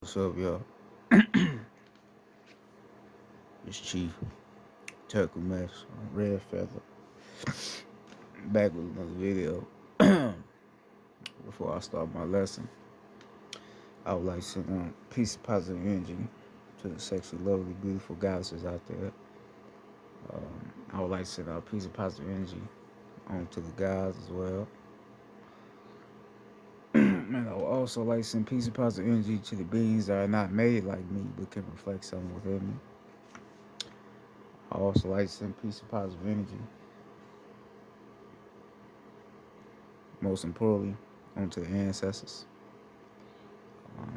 What's up, y'all? It's Chief Turkle Mess, Red Feather, back with another video. Before I start my lesson, I would like to send peace and positive energy to the sexy, lovely, beautiful goddesses out there. I would like to send out peace and positive energy on to the guys as well. And I would also like to send peace and positive energy to the beings that are not made like me but can reflect something within me. I also like to send peace and positive energy, most importantly, onto the ancestors.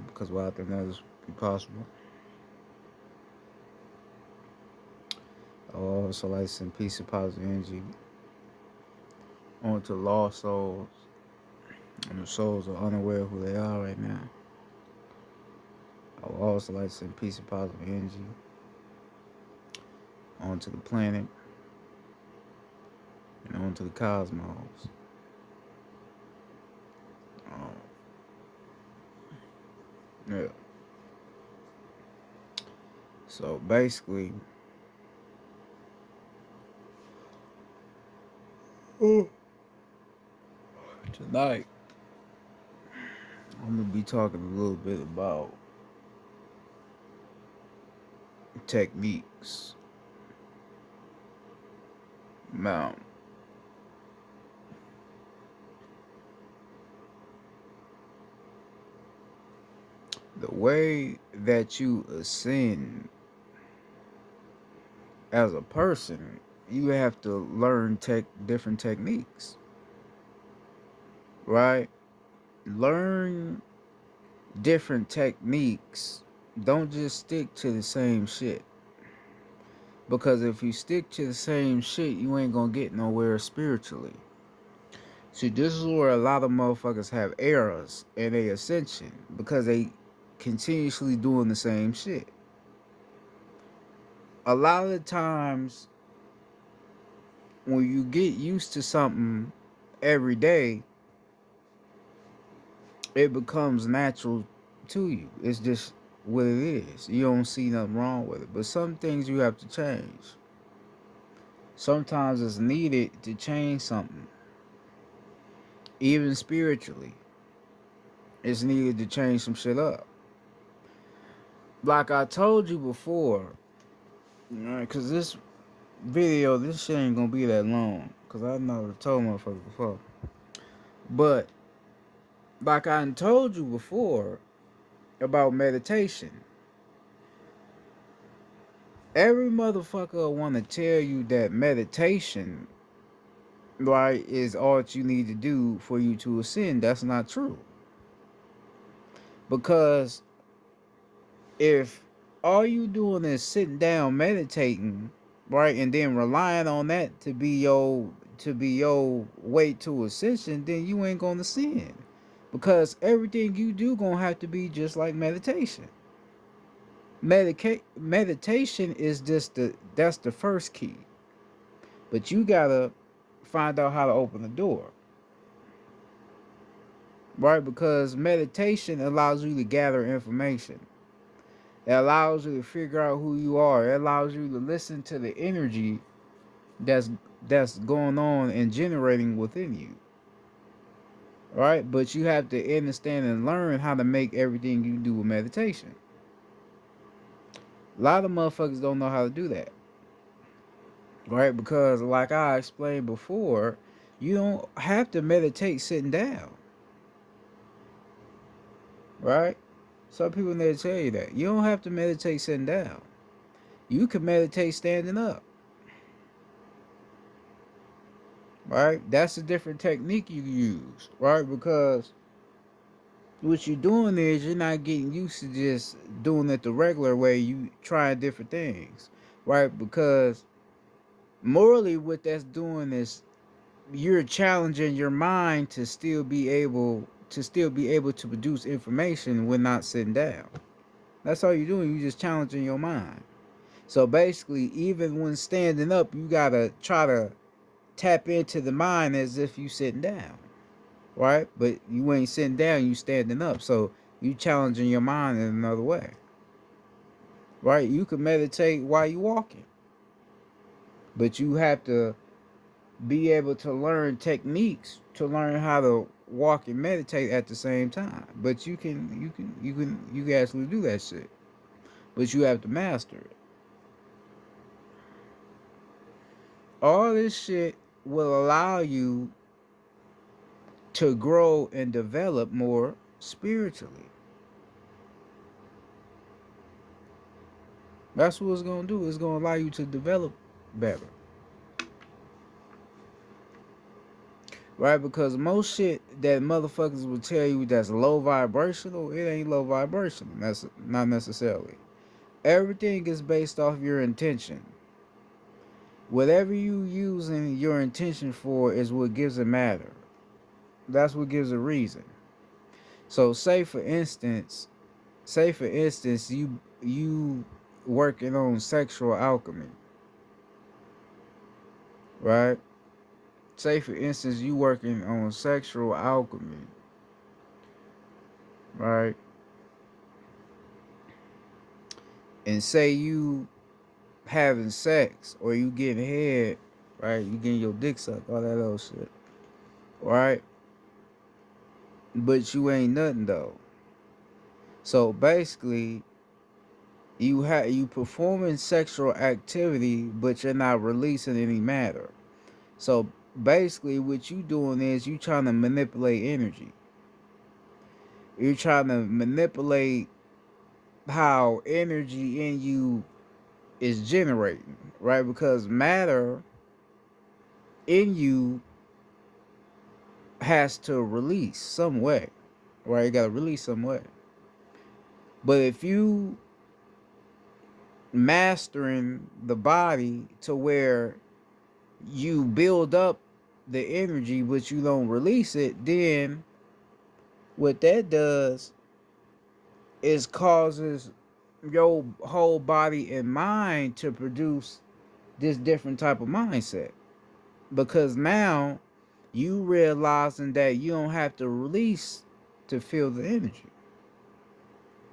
Because without them, that is be possible. I also like to send peace and positive energy onto lost souls and the souls are unaware of who they are right now. I would also like to send peace and positive energy onto the planet and onto the cosmos. Um, yeah. So basically, tonight I'm gonna be talking a little bit about techniques. Now, the way that you ascend as a person, you have to learn different techniques, right? Learn different techniques. Don't just stick to the same shit. Because if you stick to the same shit, you ain't gonna get nowhere spiritually. See, this is where a lot of motherfuckers have errors in their ascension because they continuously doing the same shit. A lot of the times when you get used to something every day, it becomes natural to you. It's just what it is. You don't see nothing wrong with it. But some things you have to change. Sometimes it's needed to change something. Even spiritually, it's needed to change some shit up. Like I told you before, because this video, this shit ain't gonna be that long. Because I never told motherfuckers before. But, like I told you before about meditation, every motherfucker want to tell you that meditation, right, is all that you need to do for you to ascend. That's not true. Because if all you doing is sitting down meditating, right, and then relying on that to be your way to ascension, then you ain't gonna ascend. Because everything you do gonna have to be just like meditation. Meditation is just that's the first key. But you gotta find out how to open the door. Right? Because meditation allows you to gather information. It allows you to figure out who you are. It allows you to listen to the energy that's that's going on and generating within you. Right? But you have to understand and learn how to make everything you do with meditation. A lot of motherfuckers don't know how to do that. Right? Because like I explained before, you don't have to meditate sitting down. Right? Some people need to tell you that. You don't have to meditate sitting down. You can meditate standing up. Right? That's a different technique you use. Right? Because what you're doing is you're not getting used to just doing it the regular way. You trying different things. Right? Because morally what that's doing is you're challenging your mind to still be able to produce information when not sitting down. That's all you're doing. You're just challenging your mind. So basically, even when standing up, you gotta try to tap into the mind as if you sitting down, right? But you ain't sitting down, you standing up. So You challenging your mind in another way, right? You can meditate while you walking, but you have to be able to learn techniques to learn how to walk and meditate at the same time. But you can actually do that shit. But you have to master it. All this shit will allow you to grow and develop more spiritually. That's what it's gonna do. It's gonna allow you to develop better. Right? Because most shit that motherfuckers will tell you that's low vibrational, it ain't low vibrational. That's not necessarily. Everything is based off your intention. Whatever you using your intention for is what gives it matter. That's what gives a reason. So say for instance, you working on sexual alchemy, right? Say for instance, you working on sexual alchemy, right? And say you having sex or you getting head, right? You getting your dick sucked, all that other shit, right? But you ain't nothing though. So basically, you performing sexual activity, but you're not releasing any matter. So basically, what you doing is you trying to manipulate energy. You're trying to manipulate how energy in you is generating, right? Because matter in you has to release some way, right? You got to release some way. But if you mastering the body to where you build up the energy but you don't release it, then what that does is causes your whole body and mind to produce this different type of mindset, because now you realizing that you don't have to release to feel the energy,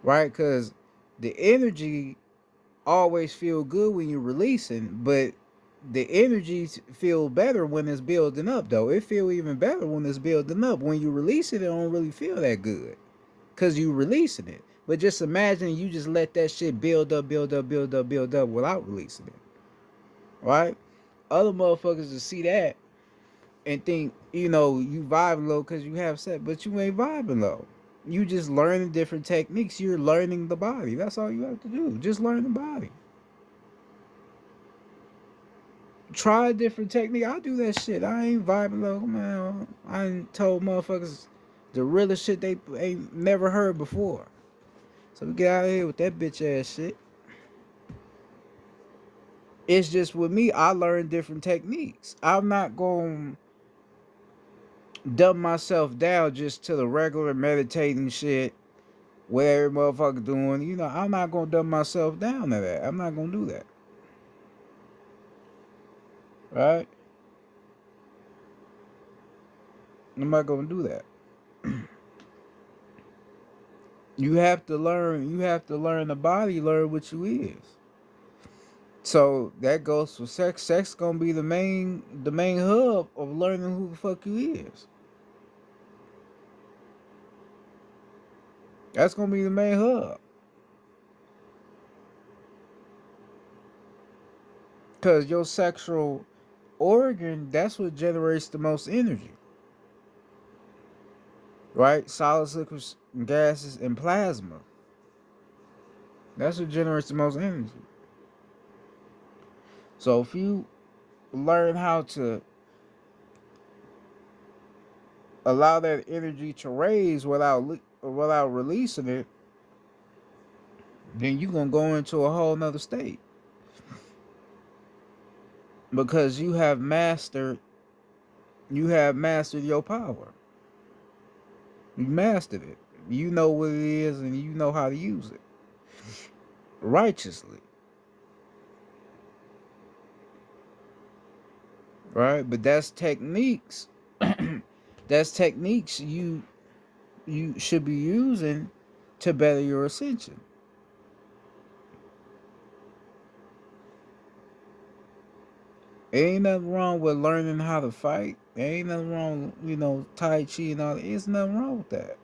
right? Because the energy always feel good when you're releasing, but the energy feel better when it's building up though. It feel even better when it's building up. When you release it, it don't really feel that good because you releasing it. But just imagine you just let that shit build up, build up, build up, build up without releasing it, right? Other motherfuckers will see that and think, you vibing low because you have sex, but you ain't vibing low. You just learning different techniques. You're learning the body. That's all you have to do. Just learn the body. Try a different technique. I do that shit. I ain't vibing low, man. I ain't told motherfuckers the realest shit they ain't never heard before. So we get out of here with that bitch ass shit. It's just with me, I learn different techniques. I'm not going to dumb myself down just to the regular meditating shit what every motherfucker doing. I'm not going to dumb myself down to that. I'm not going to do that. Right? I'm not going to do that. You have to learn the body, learn what you is. So that goes for sex. Sex gonna be the main hub of learning who the fuck you is. That's gonna be the main hub. Cause your sexual organ, that's what generates the most energy. Right? Solids, liquids, gases, and plasma. That's what generates the most energy. So if you learn how to allow that energy to raise without releasing it, then you're gonna go into a whole nother state. Because you have mastered your power. You mastered it. You know what it is and you know how to use it righteously. Right? But that's techniques. That's techniques you should be using to better your ascension. Ain't nothing wrong with learning how to fight. Ain't nothing wrong, Tai Chi and all that. There's nothing wrong with that.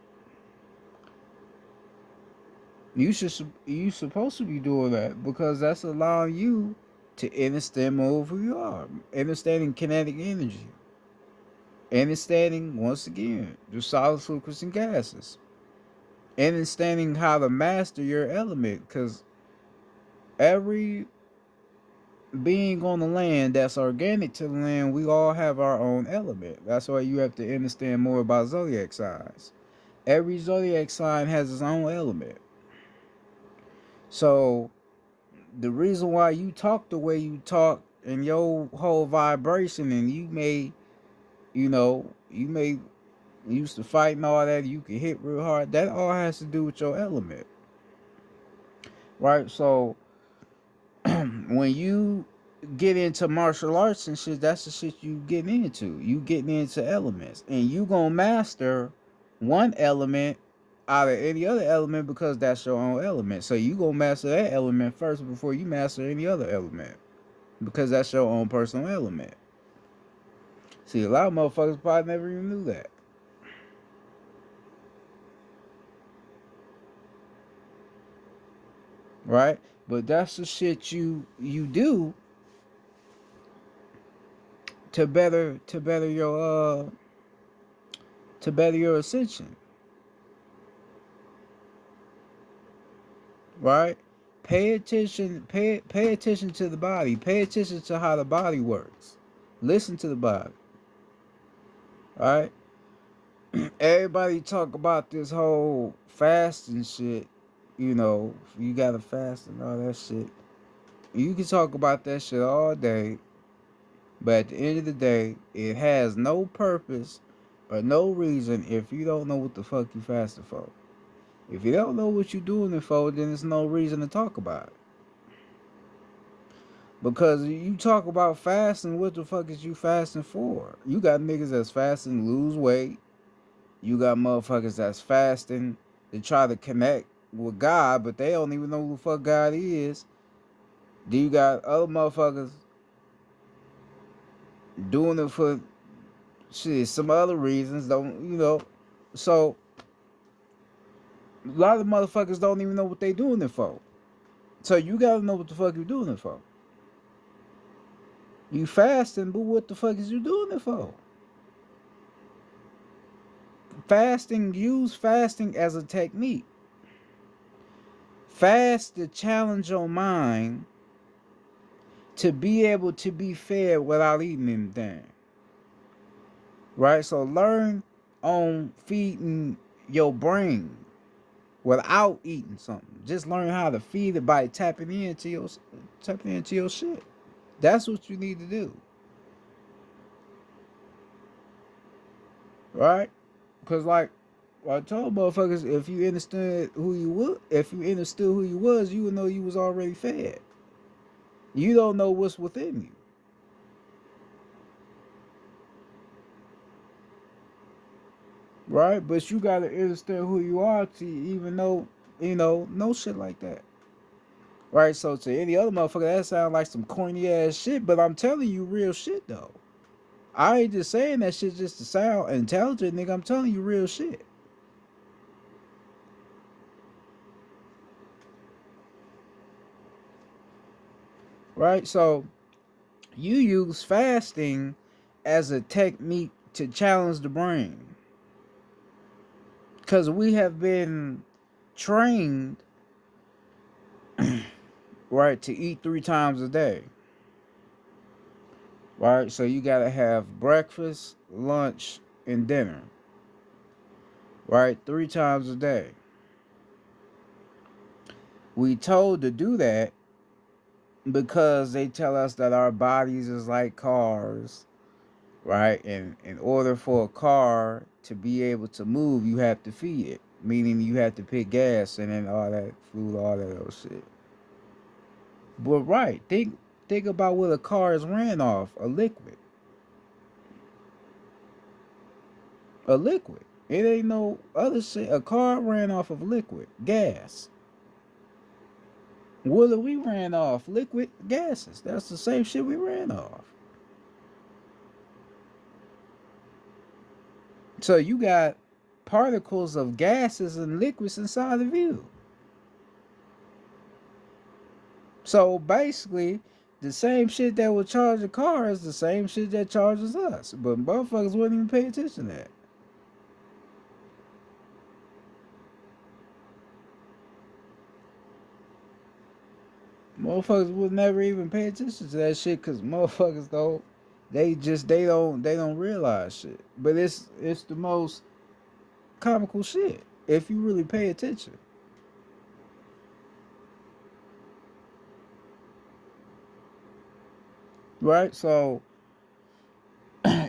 You supposed to be doing that because that's allowing you to understand more of who you are, understanding kinetic energy, understanding once again the solids, liquids, and gases, understanding how to master your element. Because every being on the land that's organic to the land, we all have our own element. That's why you have to understand more about zodiac signs. Every zodiac sign has its own element. So the reason why you talk the way you talk and your whole vibration, and you may used to fight and all that, you can hit real hard, that all has to do with your element, right? So when you get into martial arts and shit, that's the shit you getting into. You getting into elements, and you gonna master one element out of any other element because that's your own element. So you gonna master that element first before you master any other element because that's your own personal element. See, a lot of motherfuckers probably never even knew that, right? But that's the shit you do to to better your ascension, right? Pay attention to the body. Pay attention to how the body works. Listen to the body, right? Everybody talk about this whole fasting shit. You gotta fast and all that shit. You can talk about that shit all day, but at the end of the day, it has no purpose or no reason if you don't know what the fuck you fasting for. If you don't know what you're doing it for, then there's no reason to talk about it. Because you talk about fasting, what the fuck is you fasting for? You got niggas that's fasting to lose weight. You got motherfuckers that's fasting to try to connect with God, but they don't even know who the fuck God is. Then you got other motherfuckers doing it for shit, some other reasons, So a lot of motherfuckers don't even know what they doing it for. So you gotta know what the fuck you doing it for. You fasting, but what the fuck is you doing it for? Use fasting as a technique. Fast to challenge your mind to be able to be fed without eating anything. Right? So learn on feeding your brain without eating something. Just learn how to feed it by tapping into your shit. That's what you need to do. Right? Cause like I told motherfuckers, if you understood who you was, you would know you was already fed. You don't know what's within you, right? But you gotta understand who you are to even know shit like that, right? So to any other motherfucker, that sounds like some corny ass shit, but I'm telling you real shit though. I ain't just saying that shit just to sound intelligent, nigga. I'm telling you real shit, right? So you use fasting as a technique to challenge the brain because we have been trained, right, to eat 3 times a day, right? So you gotta have breakfast, lunch, and dinner, right? 3 times a day. We told to do that because they tell us that our bodies is like cars, right? And in order for a car to be able to move, you have to feed it, meaning you have to put gas and then all that food, all that other shit. But right, think about what a car is ran off, a liquid. It ain't no other shit. A car ran off of liquid gas. Whether we ran off liquid gases, that's the same shit we ran off. So you got particles of gases and liquids inside of you. So basically, the same shit that will charge a car is the same shit that charges us. But motherfuckers wouldn't even pay attention to that. Motherfuckers would never even pay attention to that shit because motherfuckers don't. They don't realize shit. But it's the most comical shit if you really pay attention, right? So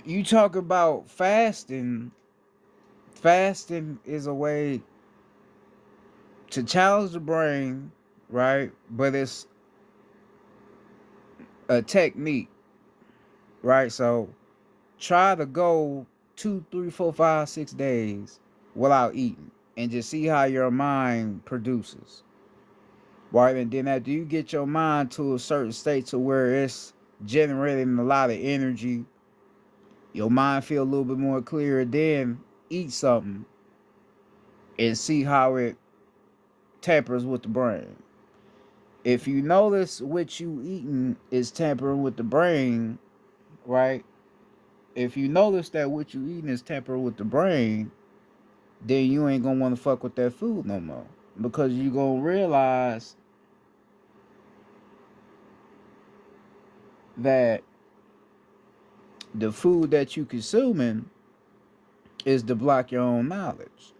you talk about fasting. Fasting is a way to challenge the brain, right? But it's a technique, right? So try to go 2, 3, 4, 5, 6 days without eating and just see how your mind produces. Right. And then after you get your mind to a certain state to where it's generating a lot of energy, your mind feel a little bit more clear, then eat something and see how it tampers with the brain. If you notice what you eating is tampering with the brain, right? If you notice that what you eating is tampering with the brain, then you ain't gonna want to fuck with that food no more. Because you gonna realize that the food that you consuming is to block your own knowledge.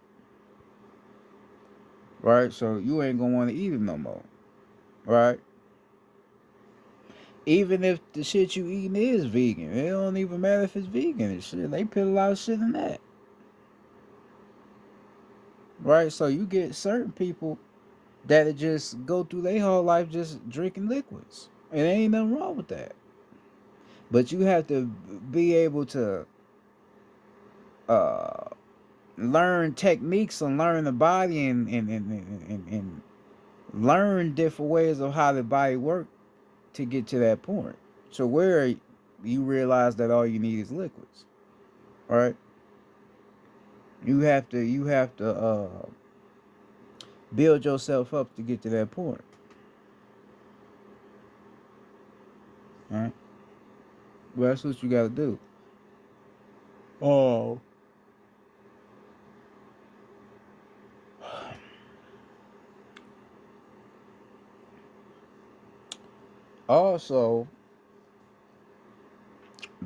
Right? So you ain't gonna want to eat it no more. Right? Even if the shit you eating is vegan, it don't even matter if it's vegan and shit. They put a lot of shit in that. Right? So you get certain people that just go through their whole life just drinking liquids. And there ain't nothing wrong with that. But you have to be able to uh, learn techniques and learn the body and learn different ways of how the body works to get to that point. So where you realize that all you need is liquids, right? You have to build yourself up to get to that point, right? Well, that's what you got to do. Oh. Also,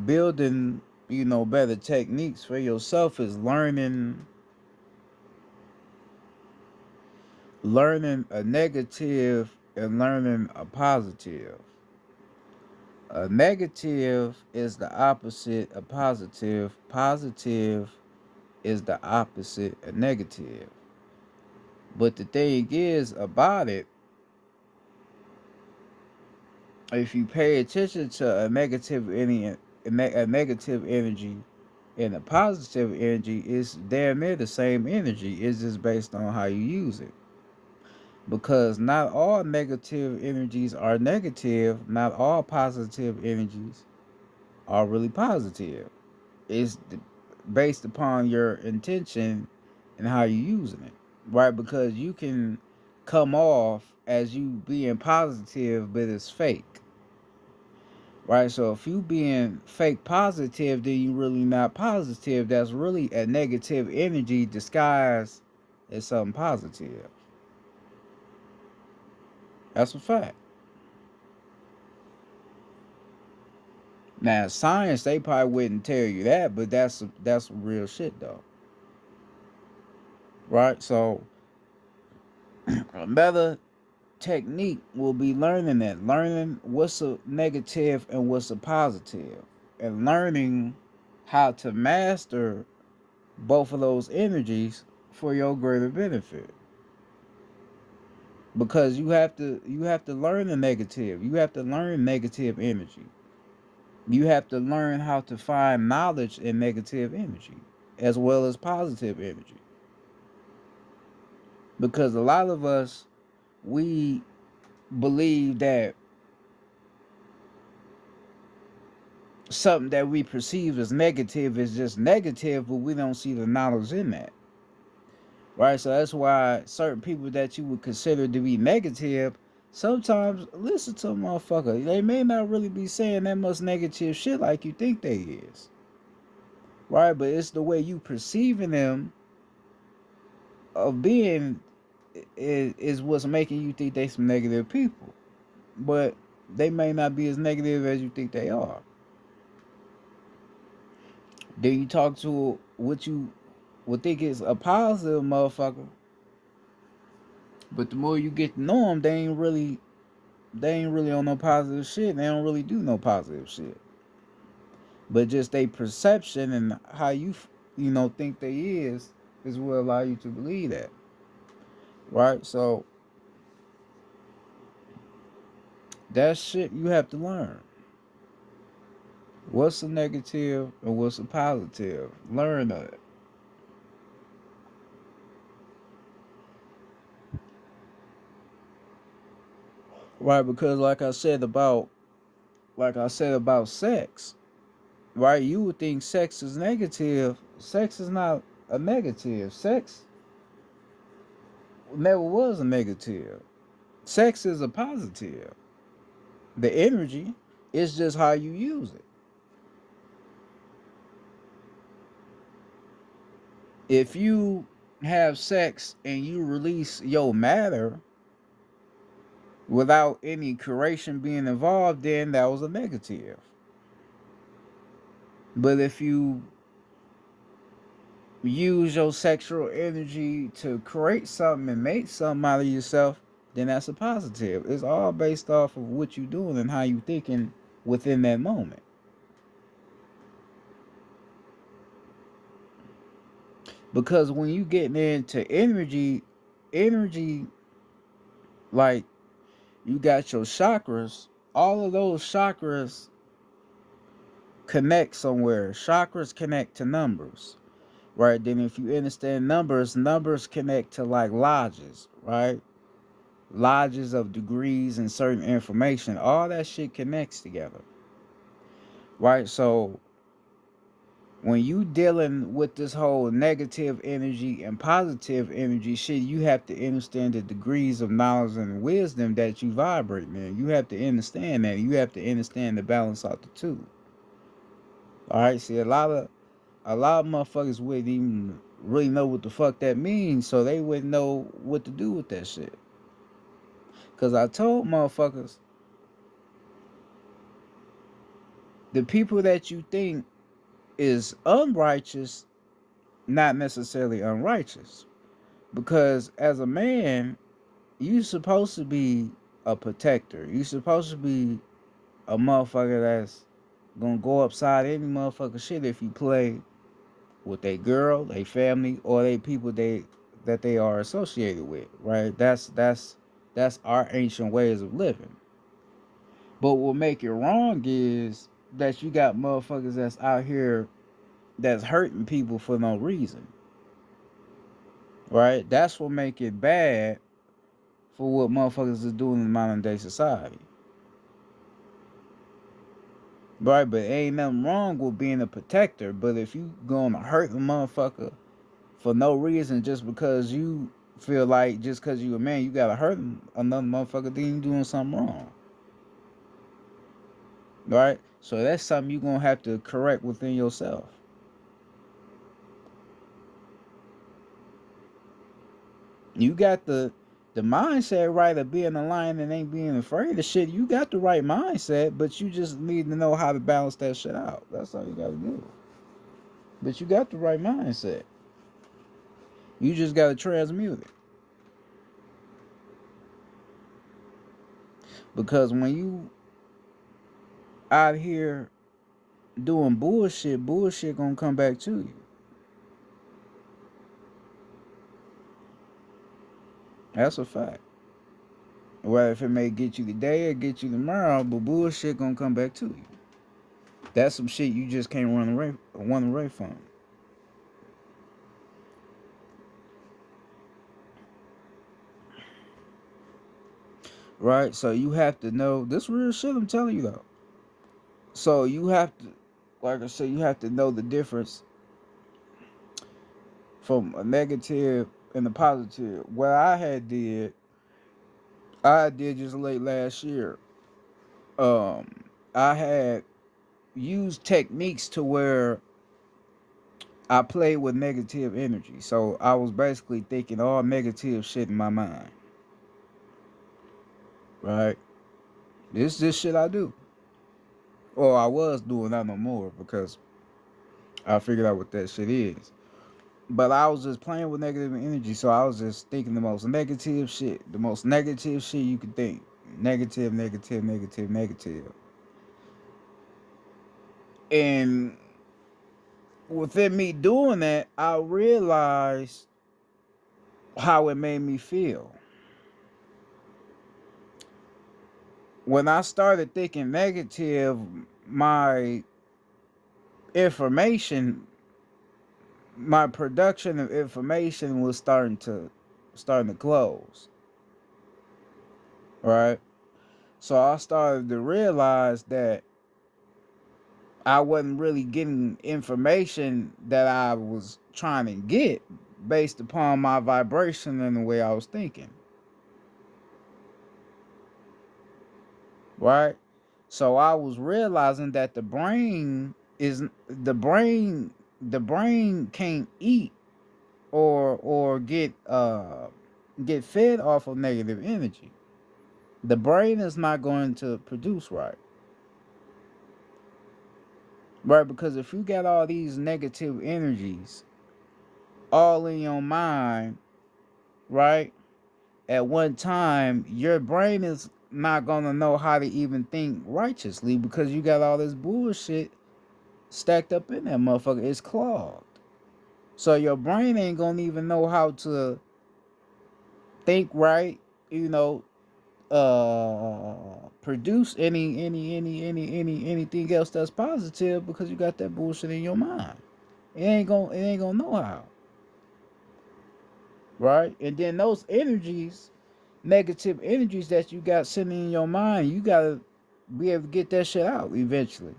building better techniques for yourself is learning a negative and learning a positive. A negative is the opposite of positive. Positive is the opposite of negative. But the thing is about it, if you pay attention to a negative energy and a positive energy, it's damn near the same energy. It's just based on how you use it. Because not all negative energies are negative, not all positive energies are really positive. It's based upon your intention and how you're using it, right? Because you can come off as you being positive, but it's fake, right? So if you being fake positive, then you really not positive. That's really a negative energy disguised as something positive. That's a fact. Now, science, they probably wouldn't tell you that, but that's real shit though, right? So another technique will be learning what's a negative and what's a positive, and learning how to master both of those energies for your greater benefit. Because you have to learn the negative, you have to learn negative energy, you have to learn how to find knowledge in negative energy, as well as positive energy. Because a lot of us, we believe that something that we perceive as negative is just negative, but we don't see the knowledge in that. Right? So that's why certain people that you would consider to be negative, sometimes listen to a motherfucker. They may not really be saying that much negative shit like you think they is. Right? But it's the way you perceiving them of being is what's making you think they some negative people. But they may not be as negative as you think they are. Then you talk to what you would think is a positive motherfucker, but the more you get to know them, they ain't really on no positive shit. They don't really do no positive shit. But just their perception and how you think they is what allow you to believe that. Right? So that shit you have to learn. What's a negative and what's a positive? Learn that. Right? Because like I said about sex, right? You would think sex is negative. Sex is not a negative. Sex never was a negative. Sex is a positive. The energy is just how you use it. If you have sex and you release your matter without any curation being involved, then that was a negative. But if you use your sexual energy to create something and make something out of yourself, then that's a positive. It's all based off of what you're doing and how you thinking within that moment. Because when you getting into energy, like you got your chakras, all of those chakras connect somewhere. Chakras connect to numbers, right? Then if you understand numbers, numbers connect to like lodges, right? Lodges of degrees and certain information. All that shit connects together, right? So when you dealing with this whole negative energy and positive energy shit, you have to understand the degrees of knowledge and wisdom that you vibrate in. You have to understand that. You have to understand the balance out the two. All right. See, a lot of motherfuckers wouldn't even really know what the fuck that means, so they wouldn't know what to do with that shit. Cause I told motherfuckers, the people that you think is unrighteous, not necessarily unrighteous. Because as a man, you supposed to be a protector. You supposed to be a motherfucker that's gonna go upside any motherfucker shit if you play with a girl, a family, or they people that they are associated with, right? That's our ancient ways of living. But what make it wrong is that you got motherfuckers that's out here that's hurting people for no reason, right? That's what make it bad for what motherfuckers is doing in modern day society. Right, but ain't nothing wrong with being a protector. But if you gonna hurt a motherfucker for no reason, just because you feel like just because you a man, you gotta hurt another motherfucker, then you doing something wrong. Right? So that's something you gonna have to correct within yourself. You got the mindset right of being a lion and ain't being afraid of shit. You got the right mindset, but you just need to know how to balance that shit out. That's all you gotta do. But you got the right mindset. You just gotta transmute it. Because when you out here doing bullshit, bullshit gonna come back to you. That's a fact. Well, if it may get you today or get you tomorrow, but bullshit gonna come back to you. That's some shit you just can't run away from. right? So you have to know this real shit. I'm telling you though. So you have to, like I said, you have to know the difference from a negative and a positive. What I did just late last year. Um, I had used techniques to where I played with negative energy. So I was basically thinking all negative shit in my mind, right? This shit I do. Or I was doing, not no more because I figured out what that shit is. But I was just playing with negative energy, so I was just thinking the most negative shit you could think. Negative, negative, negative, negative. And within me doing that, I realized how it made me feel. When I started thinking negative, my information, my production of information was starting to close, right? So I started to realize that I wasn't really getting information that I was trying to get based upon my vibration and the way I was thinking, right? So I was realizing that the brain can't eat or get fed off of negative energy. The brain is not going to produce right. Right, because if you got all these negative energies all in your mind, right, at one time, your brain is not gonna know how to even think righteously because you got all this bullshit stacked up in that motherfucker. It's clogged. So your brain ain't gonna even know how to think right, you know, produce anything else that's positive because you got that bullshit in your mind. It ain't gonna know how. Right? And then those energies, negative energies that you got sitting in your mind, you gotta be able to get that shit out eventually.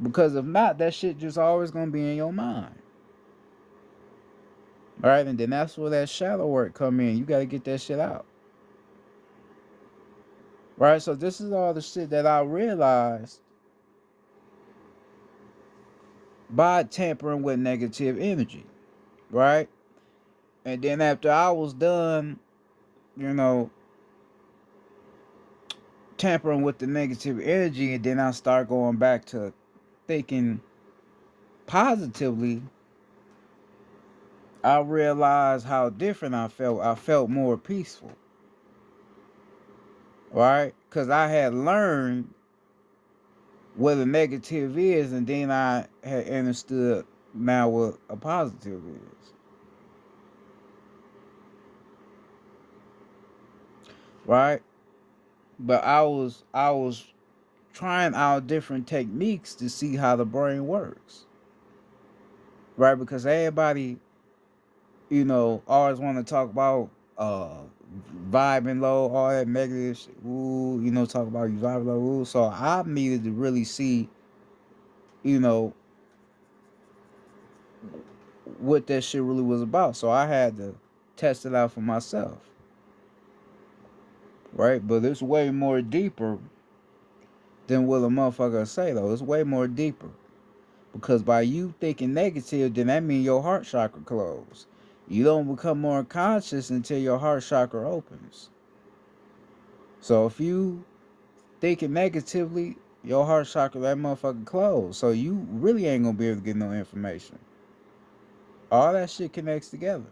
Because if not, that shit just always gonna be in your mind. All right, and then that's where that shadow work come in. You gotta get that shit out. Right? So this is all the shit that I realized by tampering with negative energy. Right? And then after I was done, you know, tampering with the negative energy, and then I start going back to thinking positively, I realized how different I felt. I felt more peaceful, right? Because I had learned what a negative is, and then I had understood now what a positive is, right? But I was trying out different techniques to see how the brain works, right? Because everybody, always want to talk about uh vibing low, all that negative shit. Ooh, talk about you vibing low. Ooh. So I needed to really see, you know, what that shit really was about. So I had to test it out for myself, right? But it's way more deeper than what a motherfucker say though. It's way more deeper because by you thinking negative, then that means your heart chakra closed. You don't become more conscious until your heart chakra opens. So if you thinking negatively, your heart chakra, that motherfucker closed. So you really ain't gonna be able to get no information. All that shit connects together.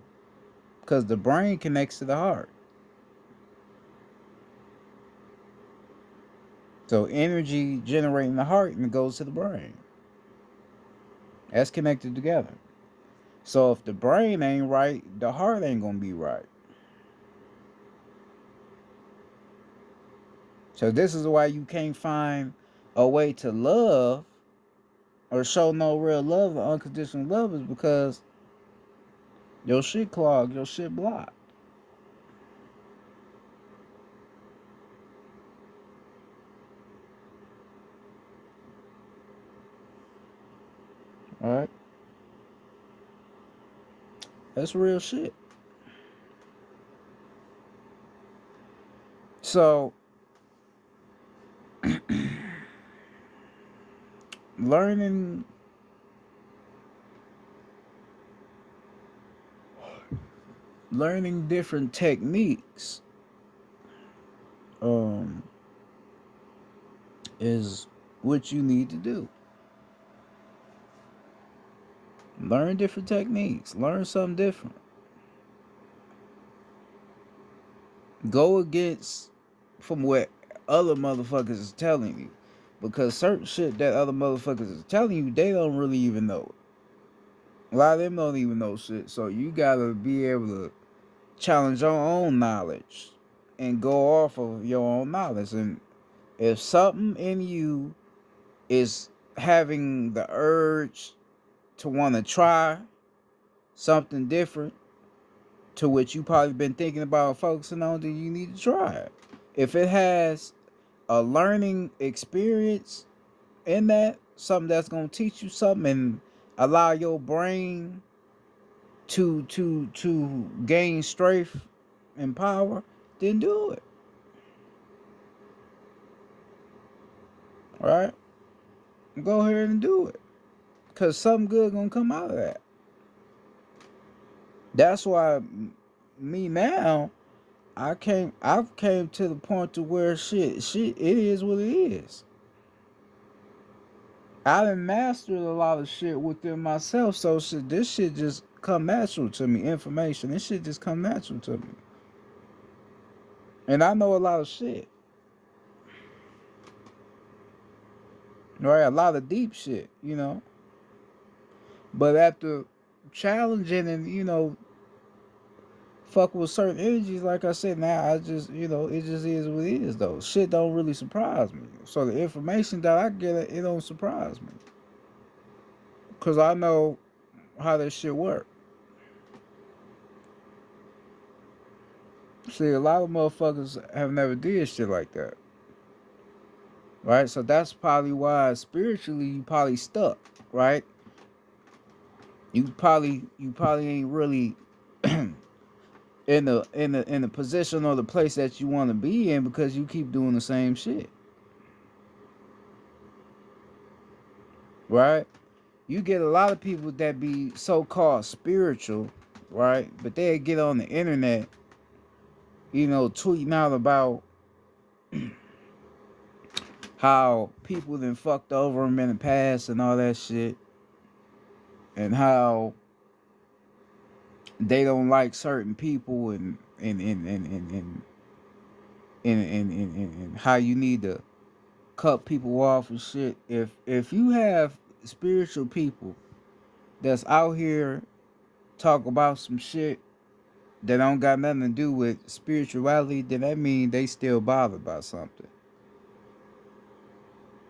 Because the brain connects to the heart. So energy generating the heart and it goes to the brain. That's connected together. So if the brain ain't right, the heart ain't gonna be right. So this is why you can't find a way to love or show no real love or unconditional love is because your shit clogged, your shit blocked. All right, that's real shit. So learning learning different techniques um is what you need to do. Learn different techniques. Learn something different. Go against from what other motherfuckers is telling you. Because certain shit that other motherfuckers is telling you, they don't really even know it. A lot of them don't even know shit. So you gotta be able to challenge your own knowledge and go off of your own knowledge. And if something in you is having the urge to want to try something different to which you probably been thinking about focusing on, then you need to try it. If it has a learning experience in that, something that's gonna teach you something and allow your brain to gain strength and power, then do it. All right, go ahead and do it, cause something good gonna come out of that. That's why me now, I've came to the point to where shit, it is what it is. I done mastered a lot of shit within myself, so shit, this shit just come natural to me. Information, this shit just come natural to me, and I know a lot of shit, right? A lot of deep shit, you know. But after challenging and fuck with certain energies, like I said, now I just it just is what it is though. Shit don't really surprise me. So the information that I get, it don't surprise me, cause I know how this shit work. See, a lot of motherfuckers have never did shit like that, right? So that's probably why spiritually you probably stuck, right? You probably ain't really in the position or the place that you want to be in because you keep doing the same shit, right? You get a lot of people that be so-called spiritual, right? But they get on the internet, tweeting out about how people then fucked over them in the past and all that shit, and how they don't like certain people and how you need to cut people off and shit. If you have spiritual people that's out here talk about some shit that don't got nothing to do with spirituality, then that mean they still bothered by something.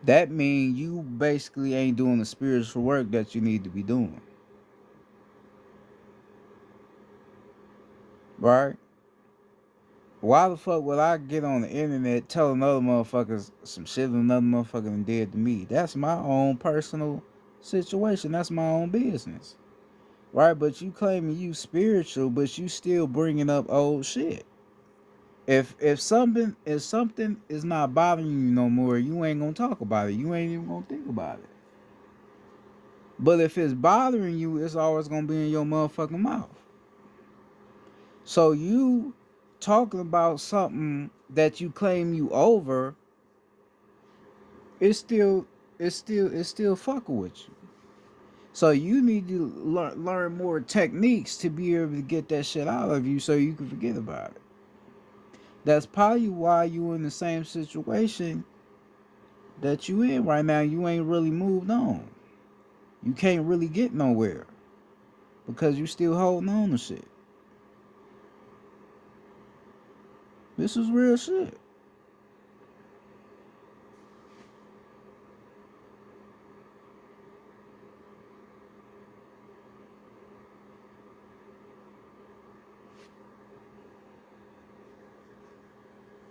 That mean you basically ain't doing the spiritual work that you need to be doing, right? Why the fuck would I get on the internet telling other motherfuckers some shit another motherfucker done did to me? That's my own personal situation. That's my own business, right? But you claiming you spiritual, but you still bringing up old shit. If something is not bothering you no more, you ain't gonna talk about it. You ain't even gonna think about it. But if it's bothering you, it's always gonna be in your motherfucking mouth. So you talking about something that you claim you over, it's still it's still fucking with you. So you need to learn more techniques to be able to get that shit out of you so you can forget about it. That's probably why you in the same situation that you in right now. You ain't really moved on. You can't really get nowhere because you still holding on to shit. This is real shit.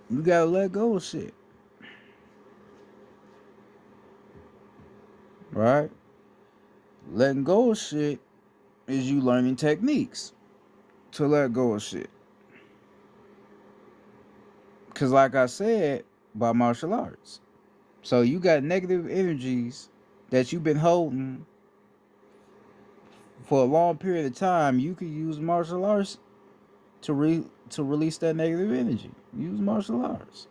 You gotta let go of shit, right? Letting go of shit is you learning techniques to let go of shit. Cause like I said, by martial arts. So you got negative energies that you've been holding for a long period of time. You could use martial arts to release that negative energy. Use martial arts.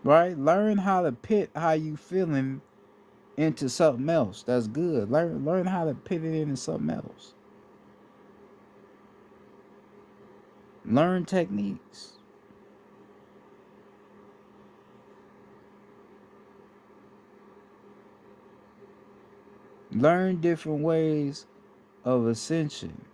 Right? Learn how to pit how you feeling into something else. That's good. Learn how to pit it into something else. Learn techniques. Learn different ways of ascension.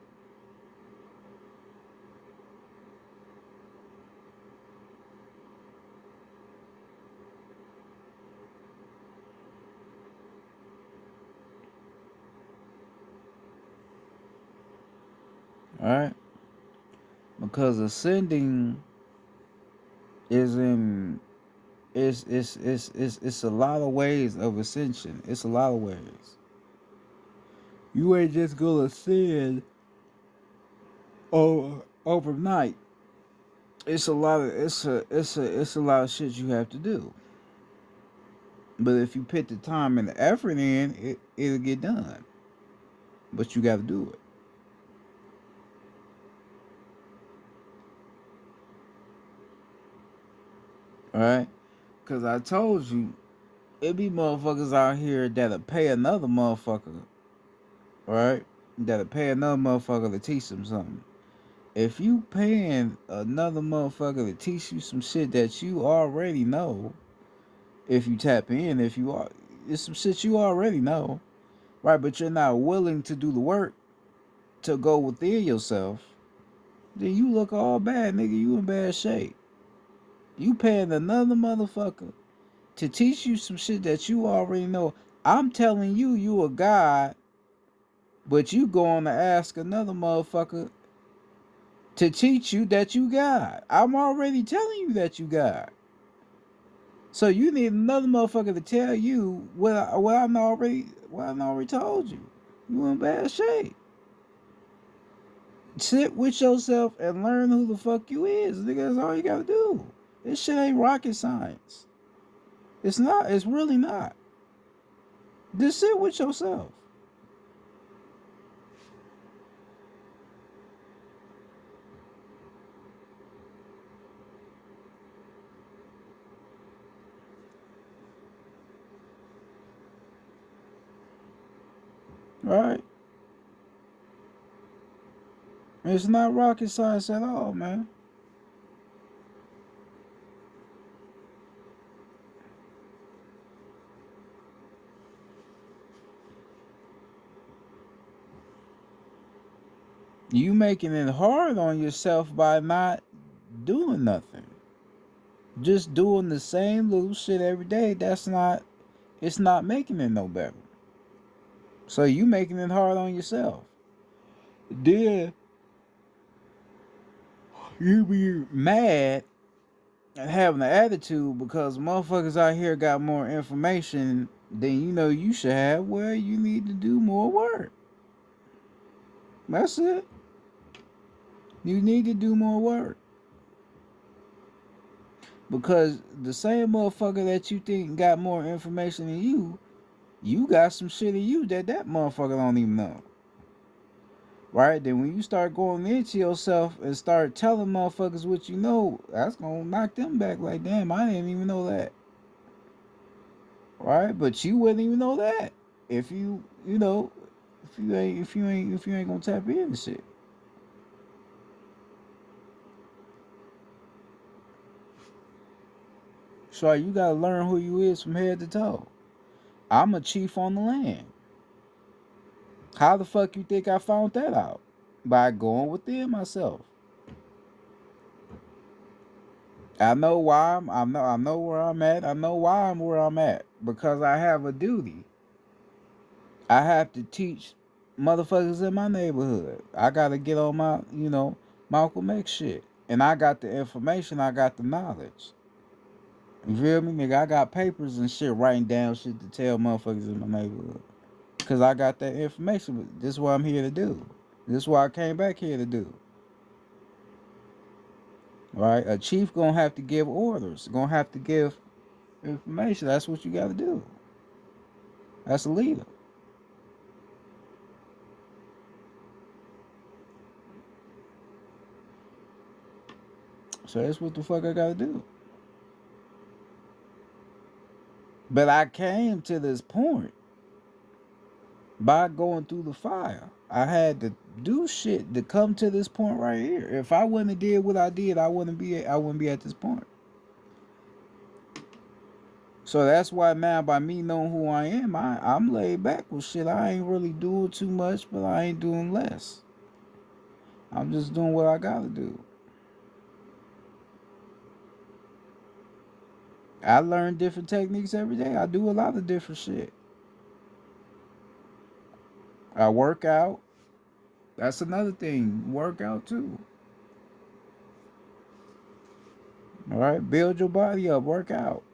Alright? Because ascending is in it's a lot of ways of ascension. It's a lot of ways. You ain't just gonna ascend overnight. It's a lot of it's a lot of shit you have to do. But if you put the time and the effort in, it'll get done. But you got to do it. All right? Because I told you, it be motherfuckers out here that'll pay another motherfucker, right? That'll pay another motherfucker to teach them something. If you paying another motherfucker to teach you some shit that you already know, if you tap in, if you are, it's some shit you already know, right? But you're not willing to do the work to go within yourself, then you look all bad, nigga. You in bad shape. You paying another motherfucker to teach you some shit that you already know. I'm telling you, you a god, but you going to ask another motherfucker to teach you that you God. I'm already telling you that you God. So you need another motherfucker to tell you what I already told you. You in bad shape. Sit with yourself and learn who the fuck you is. Nigga, that's all you gotta do. This shit ain't rocket science. It's not. It's really not. Just sit with yourself. Right? It's not rocket science at all, man. You making it hard on yourself by not doing nothing. Just doing the same little shit every day, it's not making it no better. So you making it hard on yourself. Then you be mad and having an attitude because motherfuckers out here got more information than you know you should have. Well, you need to do more work. That's it. You need to do more work. Because the same motherfucker that you think got more information than you got some shit in you that motherfucker don't even know. Right? Then when you start going into yourself and start telling motherfuckers what you know, that's gonna knock them back like, damn, I didn't even know that. Right? But you wouldn't even know that if you know, if you ain't gonna tap into shit. So you gotta learn who you is from head to toe. I'm a chief on the land. How the fuck you think I found that out? By going within myself. I know where I'm at. I know why I'm where I'm at. Because I have a duty. I have to teach motherfuckers in my neighborhood. I gotta get on my, Malcolm X shit. And I got the information, I got the knowledge. You feel me, nigga? I got papers and shit writing down shit to tell motherfuckers in my neighborhood. Cause I got that information. But this is what I'm here to do. This is what I came back here to do. Right? A chief gonna have to give orders. Gonna have to give information. That's what you gotta do. That's a leader. So that's what the fuck I gotta do. But I came to this point by going through the fire. I had to do shit to come to this point right here. If I wouldn't have did what I did, I wouldn't be at this point. So that's why now, by me knowing who I am, I'm laid back with shit. I ain't really doing too much, but I ain't doing less. I'm just doing what I gotta do. I learn different techniques every day. I do a lot of different shit. I work out. That's another thing. Work out too. All right, build your body up. Work out.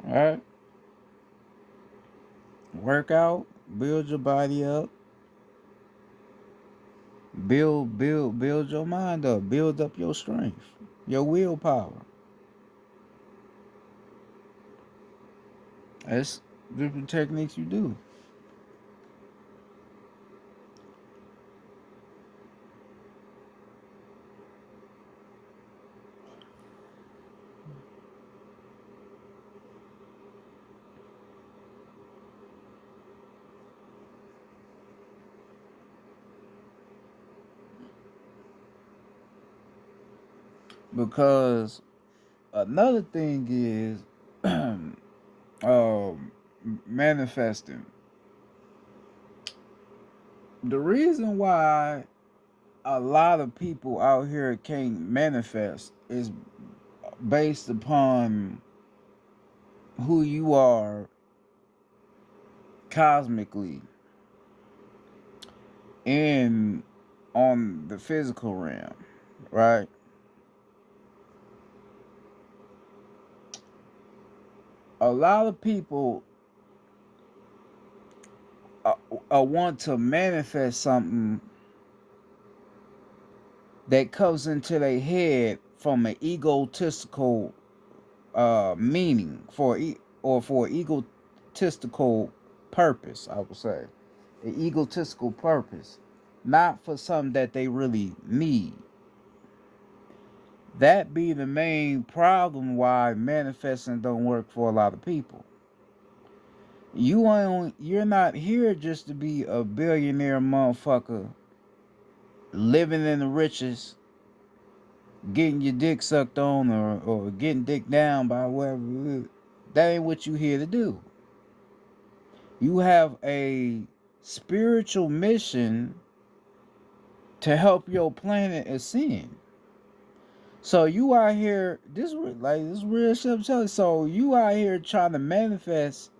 All right, work out. Build your body up. Build your mind up. Build up your strength, your willpower. That's different techniques you do. Because another thing is manifesting. The reason why a lot of people out here can't manifest is based upon who you are cosmically and on the physical realm, right? A lot of people want to manifest something that comes into their head from an egotistical meaning or for egotistical purpose. I would say an egotistical purpose, not for something that they really need. That be the main problem why manifesting don't work for a lot of people. You're not here just to be a billionaire motherfucker living in the riches, getting your dick sucked on or getting dick down by whoever. That ain't what you here to do. You have a spiritual mission to help your planet ascend. So you out here, this real shit I'm telling you. So you out here trying to manifest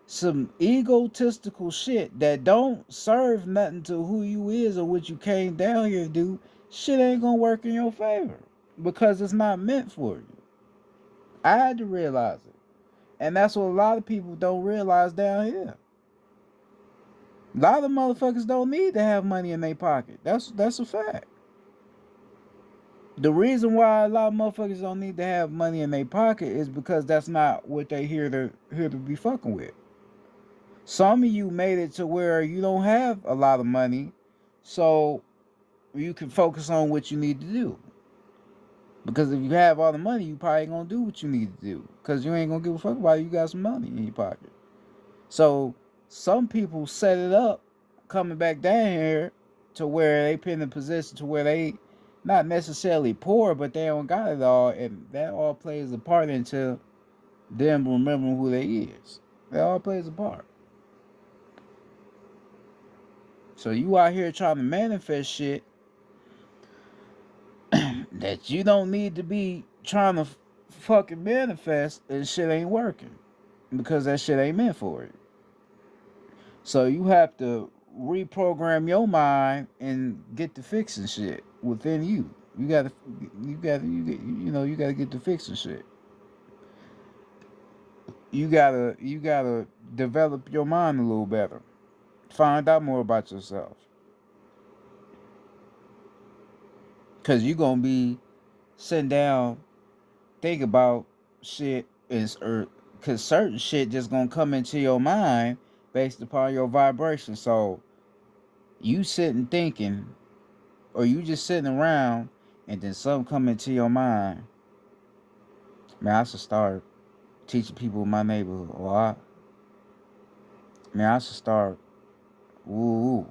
some egotistical shit that don't serve nothing to who you is or what you came down here to do. Shit ain't gonna work in your favor because it's not meant for you. I had to realize it, and that's what a lot of people don't realize down here. A lot of motherfuckers don't need to have money in their pocket. That's a fact. The reason why a lot of motherfuckers don't need to have money in their pocket is because that's not what they here to be fucking with. Some of you made it to where you don't have a lot of money, so you can focus on what you need to do. Because if you have all the money, you probably ain't gonna do what you need to do. Because you ain't gonna give a fuck about it. You got some money in your pocket. So some people set it up coming back down here to where they put in a position to where they not necessarily poor, but they don't got it all, and that all plays a part into them remembering who they is. That all plays a part. So you out here trying to manifest shit that you don't need to be trying to fucking manifest, and shit ain't working because that shit ain't meant for it. So you have to reprogram your mind and get to fixing shit within you. You gotta get to fixing shit. You gotta develop your mind a little better. Find out more about yourself. Cause you gonna be sitting down, think about shit cause certain shit just gonna come into your mind based upon your vibration. So you sitting thinking, or you just sitting around, and then something come into your mind. Man, I should start teaching people in my neighborhood. Man, I should start. Ooh,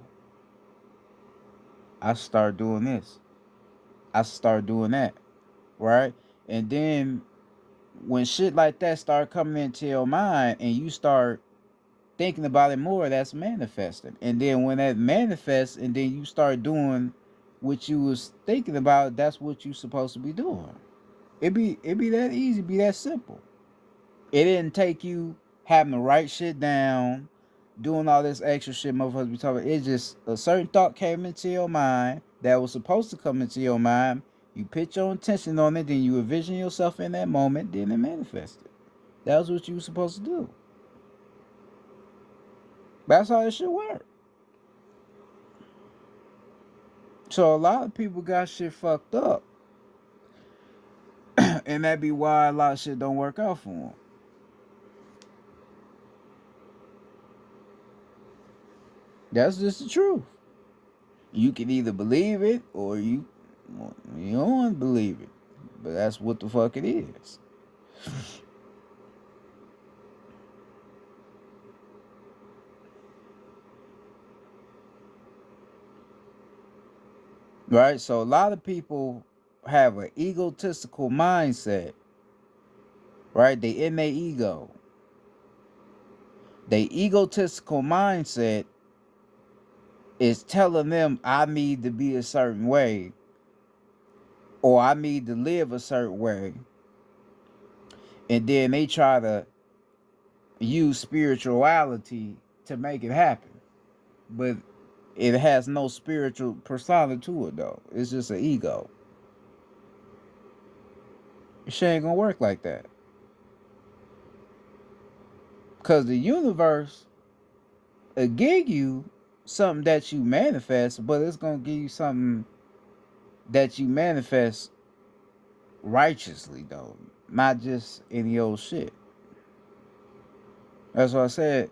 I should start doing this. I should start doing that. Right? And then when shit like that start coming into your mind, and you start thinking about it more, that's manifesting. And then when that manifests, and then you start doing what you was thinking about, that's what you supposed to be doing. It be that easy, be that simple. It didn't take you having to write shit down, doing all this extra shit motherfuckers be talking about. It's just a certain thought came into your mind that was supposed to come into your mind. You put your intention on it, then you envision yourself in that moment, then it manifested. That was what you were supposed to do. That's how it should work. So a lot of people got shit fucked up. And that be why a lot of shit don't work out for them. That's just the truth. You can either believe it or you don't want to believe it. But that's what the fuck it is. Right? So a lot of people have an egotistical mindset. Right? They in their ego. Their egotistical mindset is telling them I need to be a certain way, or I need to live a certain way. And then they try to use spirituality to make it happen. But it has no spiritual persona to it though. It's just an ego. Shit ain't gonna work like that. Cause the universe will give you something that you manifest, but it's gonna give you something that you manifest righteously though. Not just any old shit. That's what I said.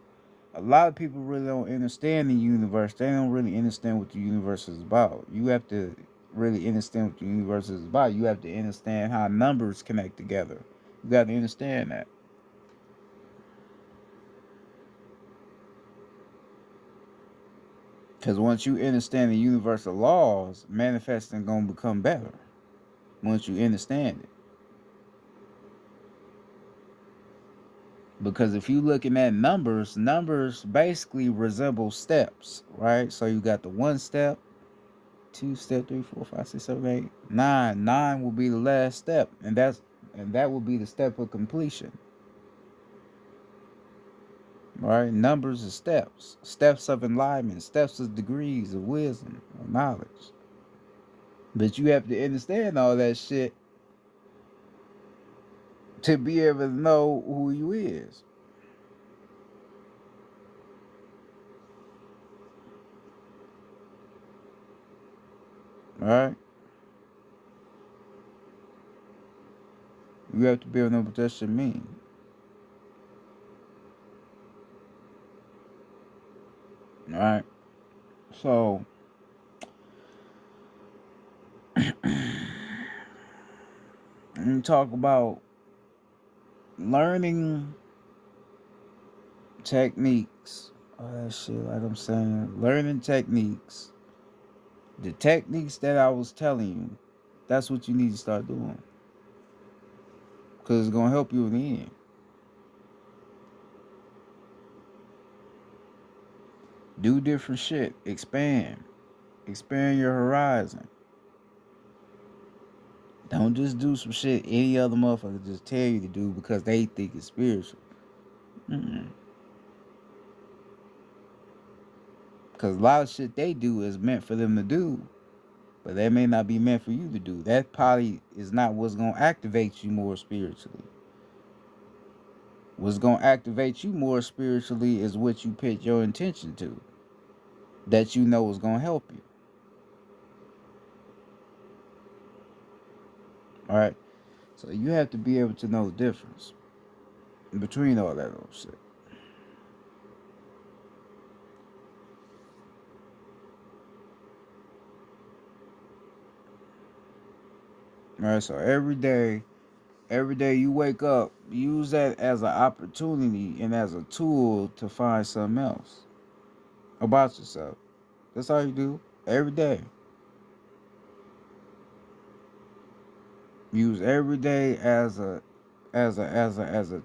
A lot of people really don't understand the universe. They don't really understand what the universe is about. You have to really understand what the universe is about. You have to understand how numbers connect together. You got to understand that. Because once you understand the universal laws, manifesting gonna become better. Once you understand it. Because if you looking at numbers basically resemble steps, right? So you got the 1 step, 2 step, 3, 4, 5, 6, 7, 8, 9. 9 will be the last step, and that will be the step of completion. Right? Numbers are steps. Steps of enlightenment, steps of degrees of wisdom, of knowledge. But you have to understand all that shit to be able to know who you is. Right? You have to be able to know what that shit mean. Right? So when you talk about learning techniques, all that shit, like I'm saying, learning techniques, the techniques that I was telling you, that's what you need to start doing. Because it's going to help you in the end. Do different shit. Expand. Expand your horizon. Don't just do some shit any other motherfucker just tell you to do because they think it's spiritual. Mm-mm. Cause a lot of shit they do is meant for them to do, but that may not be meant for you to do. That probably is not what's gonna activate you more spiritually. What's gonna activate you more spiritually is what you put your intention to, that you know is gonna help you. All right. So you have to be able to know the difference between all that little shit. All right. So every day you wake up, use that as an opportunity and as a tool to find something else about yourself. That's all you do every day. Use every day as a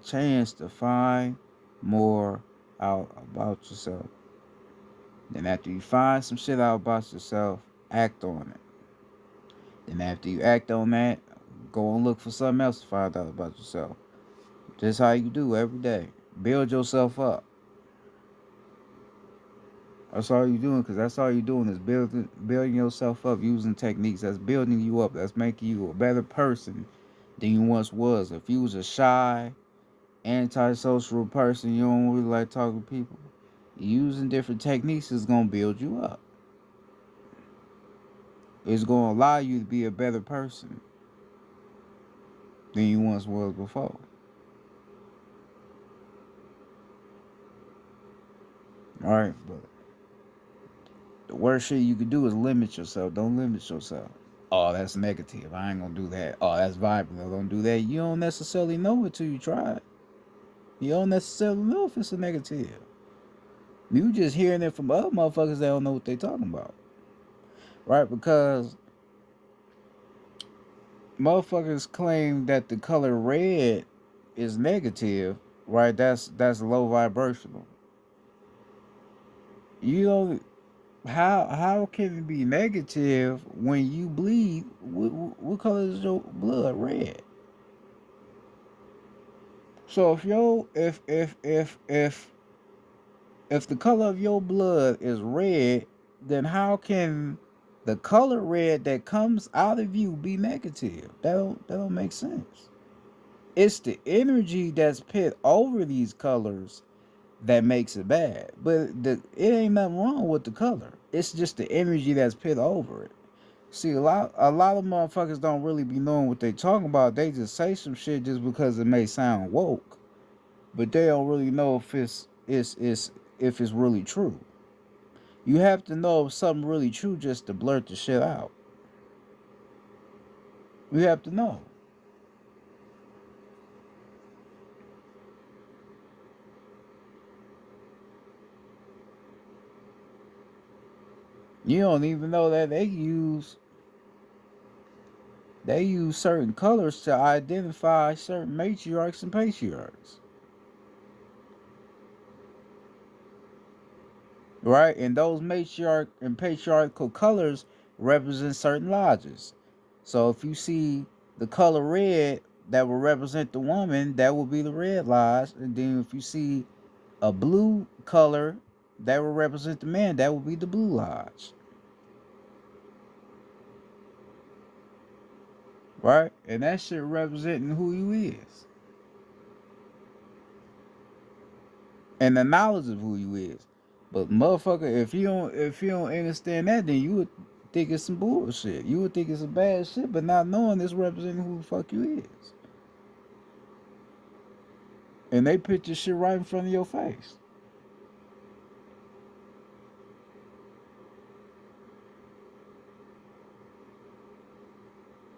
chance to find more out about yourself. Then after you find some shit out about yourself, act on it. Then after you act on that, go and look for something else to find out about yourself. Just how you do every day. Build yourself up. That's all you're doing, because that's all you're doing is building yourself up using techniques that's building you up, that's making you a better person than you once was. If you was a shy, antisocial person, you don't really like talking to people, using different techniques is gonna build you up. It's gonna allow you to be a better person than you once was before. Alright, but the worst shit you could do is limit yourself. Don't limit yourself. Oh, that's negative. I ain't gonna do that. Oh, that's vibrant. Don't do that. You don't necessarily know it till you try it. You don't necessarily know if it's a negative. You just hearing it from other motherfuckers that don't know what they talking about. Right? Because motherfuckers claim that the color red is negative, right? That's low vibrational. You know how can it be negative when you bleed? What color is your blood? Red. So if the color of your blood is red, then how can the color red that comes out of you be negative? That don't make sense. It's the energy that's put over these colors that makes it bad. But it ain't nothing wrong with the color. It's just the energy that's put over it. See, a lot of motherfuckers don't really be knowing what they talking about. They just say some shit just because it may sound woke, but they don't really know if it's really true. You have to know if something really true just to blurt the shit out. You have to know. You don't even know that they use certain colors to identify certain matriarchs and patriarchs. Right? And those matriarch and patriarchal colors represent certain lodges. So if you see the color red that will represent the woman, that will be the red lodge. And then if you see a blue color that will represent the man, that will be the blue lodge. Right? And that shit representing who you is. And the knowledge of who you is. But motherfucker, if you don't understand that, then you would think it's some bullshit. You would think it's some bad shit, but not knowing this representing who the fuck you is. And they put this shit right in front of your face.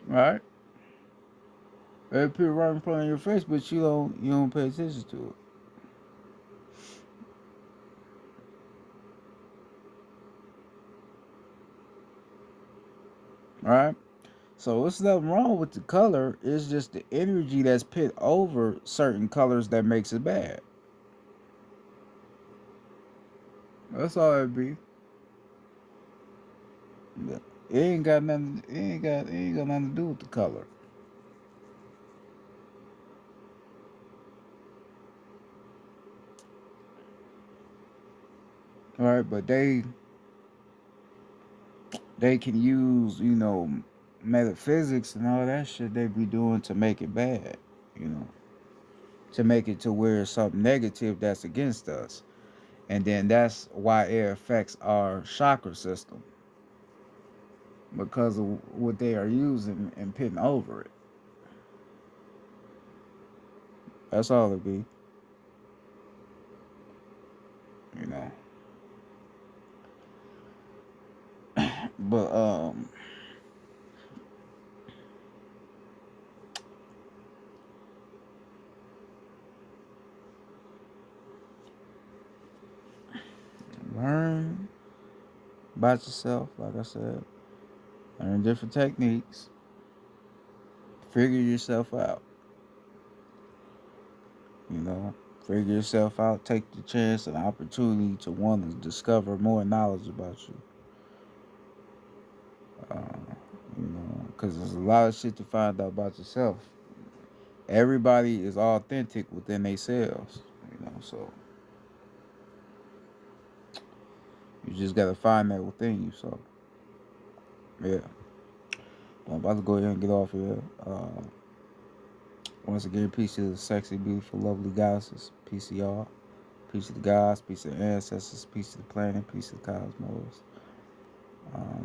Right? They put it right in front of your face, but you don't pay attention to it. Right? So it's nothing wrong with the color. It's just the energy that's put over certain colors that makes it bad. That's all it be. It ain't got nothing. It ain't got nothing to do with the color. All right, but they can use, metaphysics and all that shit they be doing to make it bad, you know, to make it to where it's something negative that's against us. And then that's why it affects our chakra system because of what they are using and putting over it. That's all it be, you know. But learn about yourself, like I said. Learn different techniques. Figure yourself out. You know, figure yourself out. Take the chance and opportunity to want to discover more knowledge about you. Uh, because there's a lot of shit to find out about yourself. Everybody is authentic within themselves. So you just gotta find that within you. So yeah, I'm about to go ahead and get off here. Once again, peace to the sexy, beautiful, lovely goddesses. Peace to y'all. Peace to the gods. Peace to the ancestors. Peace to the planet. Peace to the cosmos.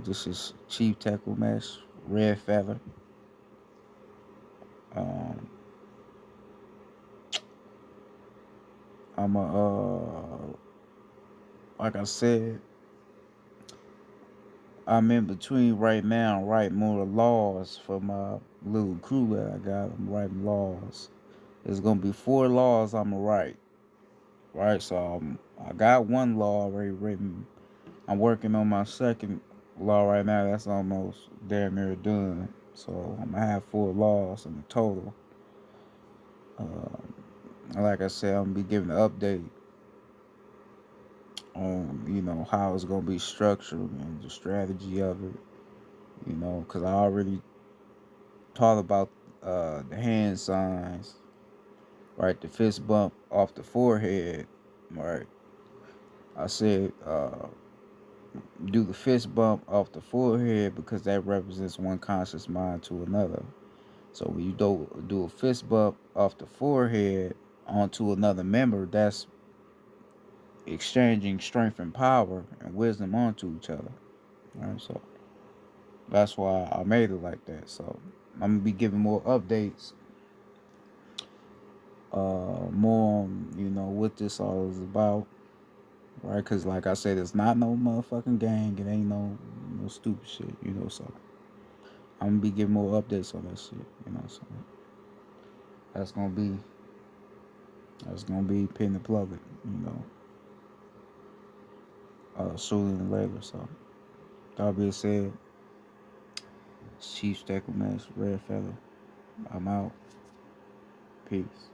This is Chief Tackle Mesh, Red Feather. Um, I'm like I said, I'm in between right now, writing more laws for my little crew that I got. I'm writing laws. There's gonna be 4 laws I'm gonna write. Right, so I got one law already written. I'm working on my second law right now. That's almost damn near done. So I'm gonna have 4 laws in the total. Like I said, I'm gonna be giving an update on how it's gonna be structured and the strategy of it. Because I already talked about the hand signs, right? The fist bump off the forehead, right? I said do the fist bump off the forehead because that represents one conscious mind to another. So when you do a fist bump off the forehead onto another member, that's exchanging strength and power and wisdom onto each other. Right? So that's why I made it like that. So I'm gonna be giving more updates, more on what this all is about, right? Because like I said, it's not no motherfucking gang. It ain't no stupid shit, So I'm gonna be giving more updates on that shit. So that's gonna be pin the plug it, sooner than later. So that being said, Chief Stacklemas, Red Feather. I'm out. Peace.